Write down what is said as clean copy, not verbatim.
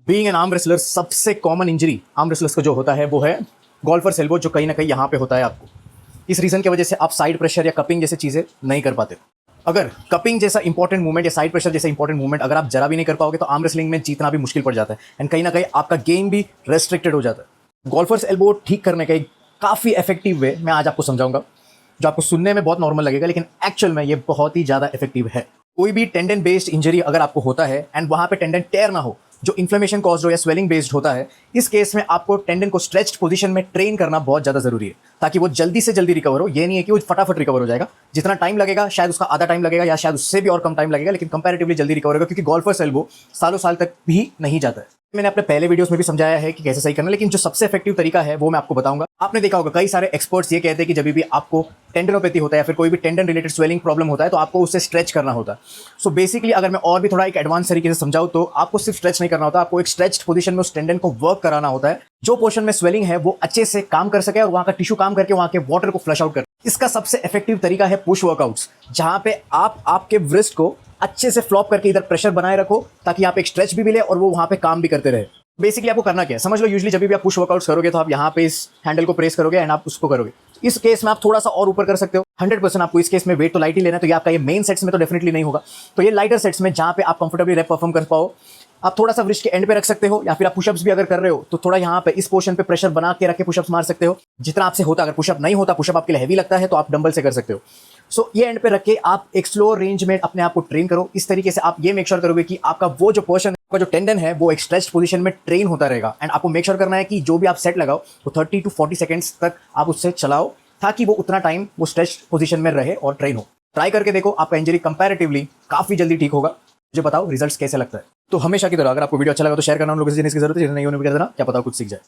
Being an arm wrestler, सबसे common injury arm wrestlers को जो होता है वो है गोल्फर्स एल्बो, जो कहीं ना कहीं यहाँ पे होता है आपको। इस रीज़न की वजह से आप साइड प्रेशर या कपिंग जैसे चीज़ें नहीं कर पाते। अगर कपिंग जैसा इंपॉर्टेंट मूवमेंट या साइड प्रेशर जैसा इंपॉर्टेंट मूवमेंट अगर आप जरा भी नहीं कर पाओगे तो आर्म रेसलिंग में जीतना भी मुश्किल पड़ जाता है एंड कहीं ना कहीं आपका गेम भी रेस्ट्रिक्टेड हो जाता है। गोल्फर्स एल्बो ठीक करने का एक काफ़ी इफेक्टिव वे मैं आज आपको समझाऊंगा, जो आपको सुनने में बहुत नॉर्मल लगेगा लेकिन एक्चुअल में ये बहुत ही ज़्यादा इफेक्टिव है। कोई भी टेंडन बेस्ड इंजरी अगर आपको होता है एंड वहाँ पे टेंडन टेयर ना हो, जो इन्फ्लेमेशन कॉज हो या स्वेलिंग बेस्ड होता है, इस केस में आपको टेंडन को स्ट्रेच्ड पोजीशन में ट्रेन करना बहुत ज़्यादा ज़रूरी है ताकि वो जल्दी से जल्दी रिकवर हो। ये नहीं है कि वो फटाफट रिकवर हो जाएगा, जितना टाइम लगेगा शायद उसका आधा टाइम लगेगा या शायद उससे भी और कम टाइम लगेगा, लेकिन कंपैरेटिवली जल्दी रिकवर होगा क्योंकि गोल्फर्स एल्बो सालों साल तक भी नहीं जाता है। मैंने अपने पहले वीडियोस में भी समझाया है कि कैसे सही करना, लेकिन जो सबसे इफेक्टिव तरीका है वो मैं आपको बताऊंगा। आपने देखा होगा कई सारे एक्सपर्ट्स ये कहते हैं कि जब भी आपको टेंडनोपैथी होता है या फिर कोई भी टेंडन रिलेटेड स्वेलिंग प्रॉब्लम होता है तो आपको उससे स्ट्रेच करना होता है। सो बेसिकली अगर मैं और भी थोड़ा एक एडवांस तरीके से समझाऊं तो आपको सिर्फ स्ट्रेच नहीं करना होता, आपको एक स्ट्रेच्ड पोजीशन में उस टेंडन को वर्क कराना होता है, जो पोर्शन में स्वेलिंग है वो अच्छे से काम कर सके और वहां का टिश्यू काम करके वहां के वाटर को फ्लश आउट कर। इसका सबसे इफेक्टिव तरीका है पुश वर्कआउट्स, जहां पे आप आपके व्रिस्ट को अच्छे से फ्लॉप करके इधर प्रेशर बनाए रखो ताकि यहाँ पे एक स्ट्रेच भी मिले और वो वहां पे काम भी करते रहे। बेसिकली आपको करना क्या है समझ लो, यूजुअली जब भी आप पुश वर्कआउट्स करोगे तो आप यहाँ पे इस हैंडल को प्रेस करोगे एंड आप उसको करोगे। इस केस में आप थोड़ा सा और ऊपर कर सकते हो। 100% आपको इस केस में वेट तो लाइट ही लेना है, तो ये आपका ये मेन सेट्स में तो डेफिनेटली नहीं होगा। तो ये लाइटर सेट्स में जहाँ पे आप कंफर्टेबली रैप परफॉर्म कर पाओ, आप थोड़ा सा व्रिस्ट के एंड पे रख सकते हो, या फिर आप पुशअप्स भी अगर कर रहे हो तो थोड़ा यहाँ पे इस पोर्शन पे प्रेशर बना के रख के पुशअप्स मार सकते हो जितना आपसे होता। अगर पुशअप नहीं होता, पुशअप आपके लिए हैवी लगता है तो आप डंबल से कर सकते हो। सो ये एंड पे रख के आप एक स्लो रेंज में अपने आप को ट्रेन करो। इस तरीके से आप ये मेक श्योर करोगे कि आपका वो जो पोर्शन, आपका जो टेंडन है वो एक स्ट्रेच्ड पोजीशन में ट्रेन होता रहेगा। एंड आपको मेक श्योर करना है कि जो भी आप सेट लगाओ वो 30 to 40 सेकंड्स तक आप उससे चलाओ ताकि वो उतना टाइम वो स्ट्रेच्ड पोजीशन में रहे और ट्रेन हो। ट्राई करके देखो, आपका इंजरी कंपैरेटिवली काफी जल्दी ठीक होगा। मुझे बताओ रिजल्ट्स कैसे लगता है। तो हमेशा की तरह अगर आपको वीडियो अच्छा लगा तो शेयर करना उन लोगों से जिन्हें इसकी जरूरत है, जिन्हें नहीं होने भी कर देना, क्या पता कुछ सीख जाए।